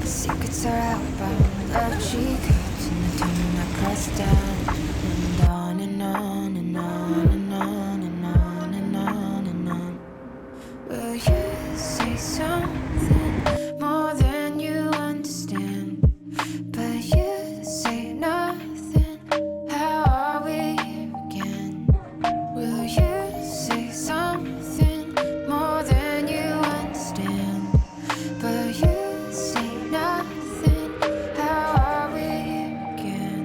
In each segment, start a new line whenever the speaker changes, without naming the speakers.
Secrets are outbound, love cheat codes in the tune I press down. And on and on and on and on and on and on and on. Will you say something more than you understand? But you say nothing. How are we again? Will you say something more than you understand? But you say nothing. How are we again?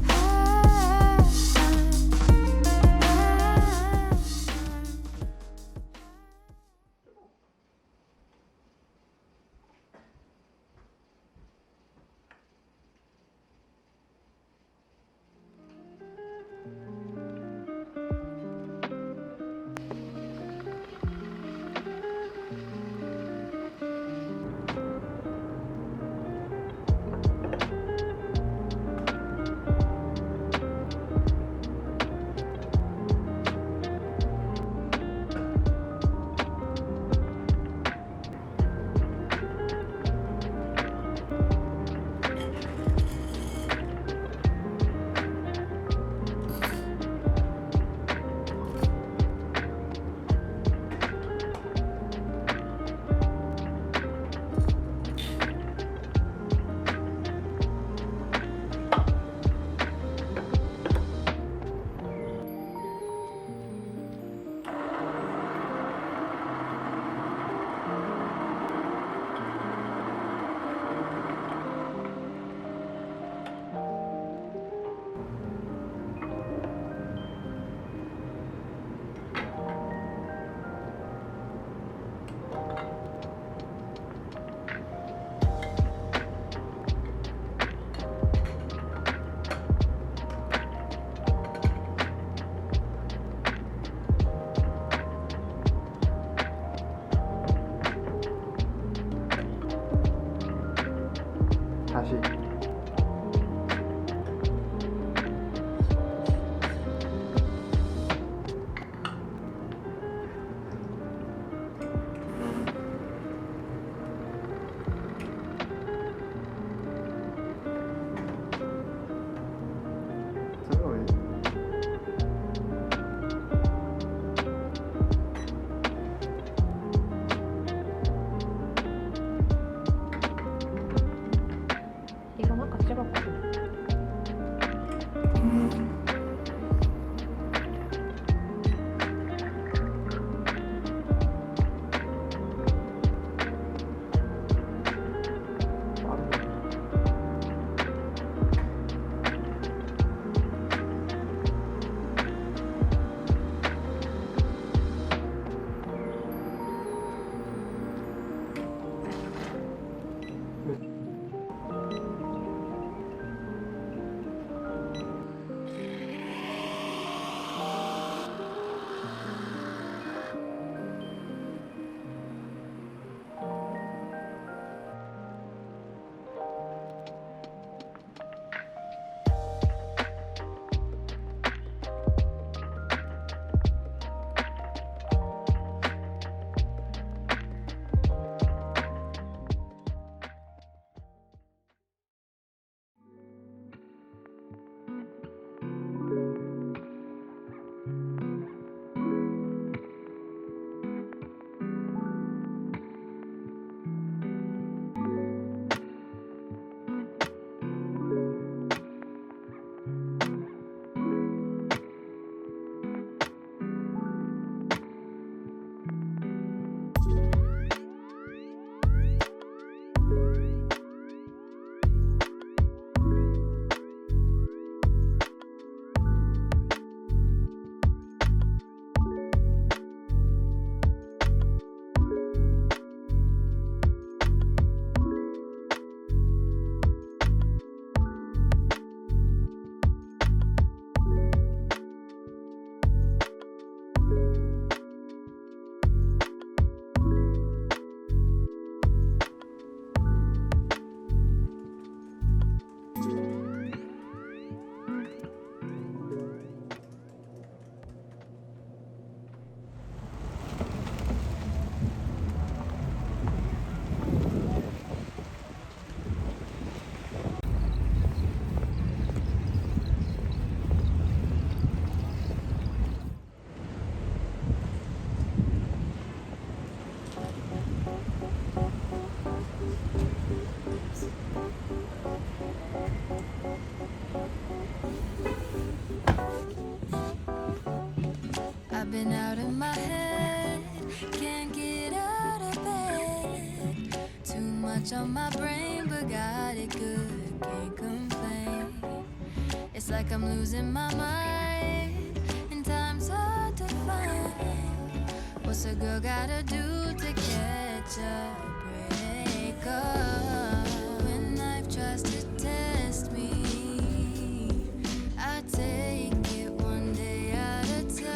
I'm much on my brain, but got it good, can't complain. It's like I'm losing my mind, and time's hard to find. What's a girl gotta do to catch a break up? When life tries to test me, I take it one day at a time.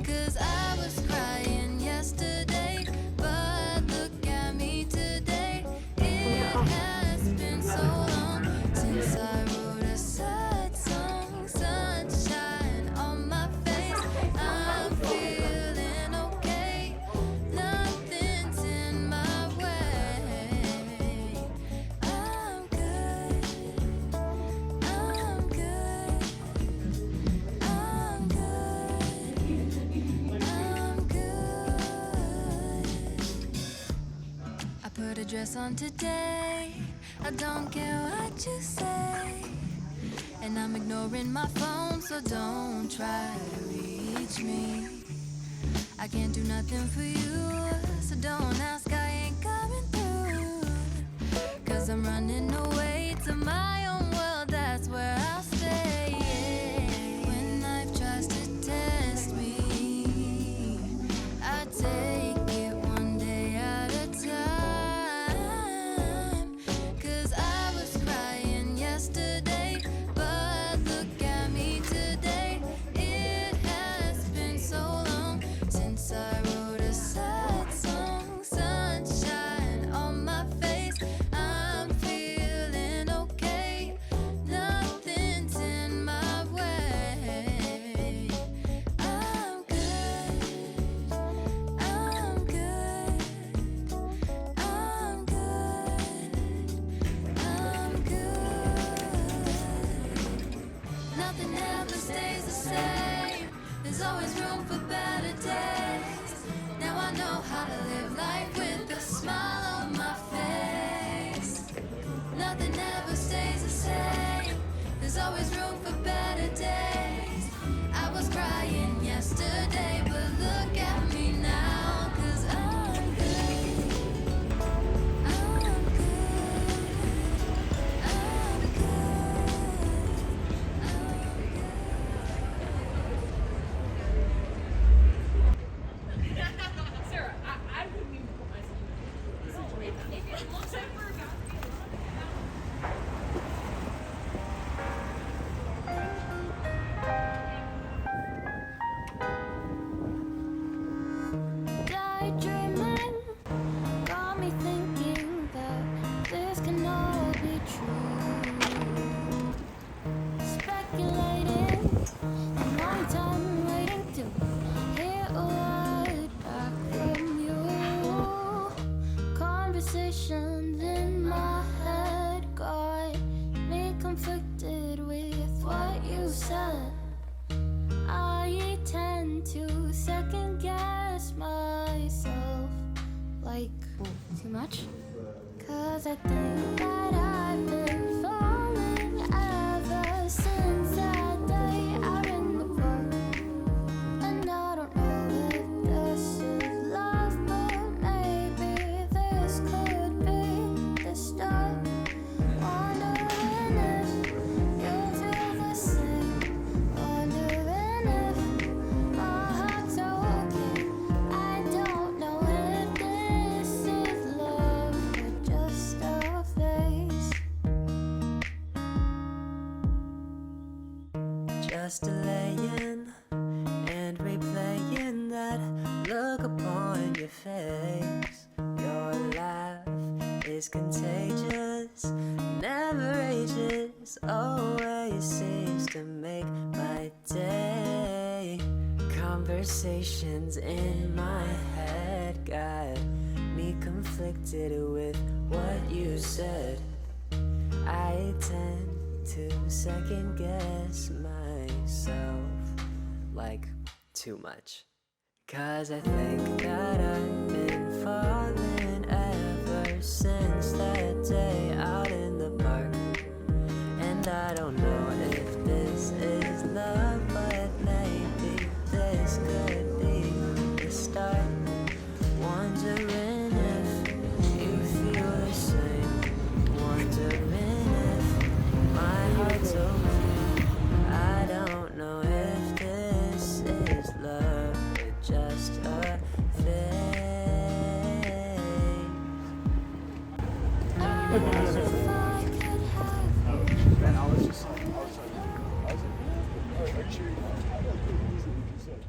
'Cause I was crying yesterday, but look at me today. It has been so long since I wrote a sad song. Sunshine on my face, I'm feeling okay. Nothing's in my way. I'm good, I'm good, I'm good, I'm good. I put a dress on today, I don't care what you say. And I'm ignoring my phone, so don't try to reach me. I can't do nothing for you, so don't ask, I ain't coming through. 'Cause I'm running away to my own world, that's where I'll stay. When life tries to test me, I take it one day at a time. 'Cause I was crying yesterday, but look at me today. It has been so long since I wrote a sad song. Sunshine on my face, I'm feeling okay. Nothing's in my way. I'm good, I'm good, I'm good, I'm good. Nothing ever stays the same. There's always room for better days. Now I know how to live life with a smile on my face. Nothing ever stays the same. There's always room for better days. I was crying yesterday, but look at me now. 'Cause I'm good, I'm good, I'm good, I'm
Sarah, I wouldn't even put myself in this situation. It looks like we're about to be
daydreaming, got me thinking that this can all be true. Speculating, a long time waiting to hear a word back from you. Conversations in my head got me conflicted with what you said. I tend to second guess myself, like too much. 'Cause I think that I've been falling ever since that day out in the park. And I don't know if this is love, but maybe this could be the start. Wondering if you feel the same. Wondering if my heart's okay. I don't know if this is love or just a phase.
Just delaying and replaying that look upon your face. Your laugh is contagious, never ages, always seems to make my day. Conversations in my head got me conflicted with what you said. I tend to second guess myself, like too much. 'Cause I think that I've been falling ever since that day out in the park. And I don't know if this is love, but maybe this could be the start. Wondering if
And I was just like, I was like, are you sure you want? I like pretty easily what you said.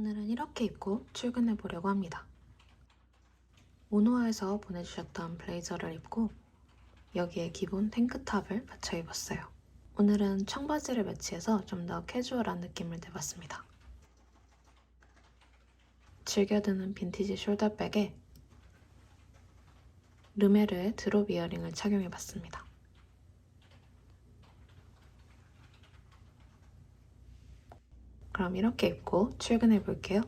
오늘은 이렇게 입고 출근해 보려고 합니다. 오노아에서 보내주셨던 블레이저를 입고 여기에 기본 탱크탑을 맞춰 입었어요. 오늘은 청바지를 매치해서 좀 더 캐주얼한 느낌을 내봤습니다. 즐겨드는 빈티지 숄더백에 르메르의 드롭 이어링을 착용해봤습니다. 그럼 이렇게 입고 출근해 볼게요.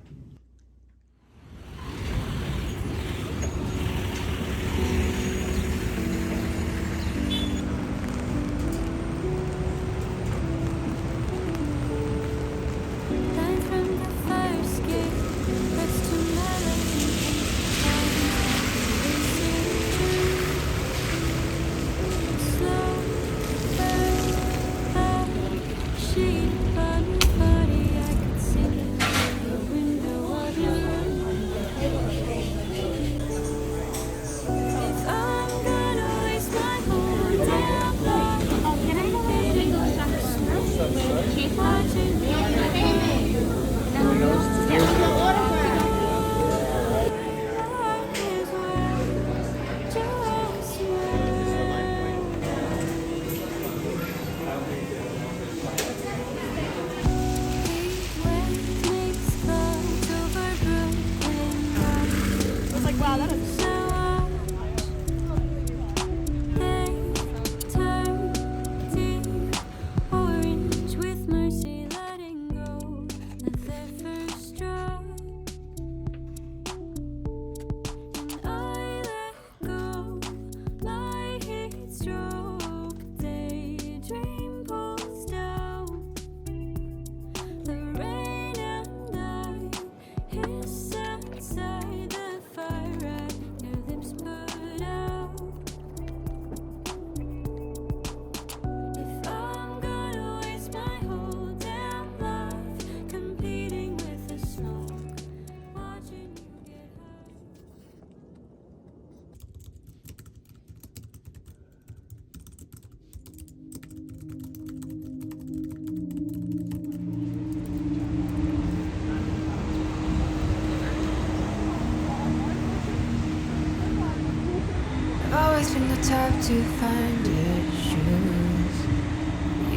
Always been the type to find your shoes.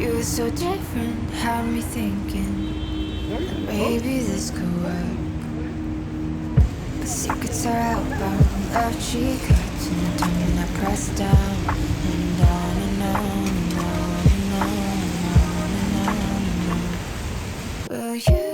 You were so different, had me thinking that maybe this could work. But secrets are outbound, love cheek hurts in the tongue I press down. And on and on and on and on and on and on. Will you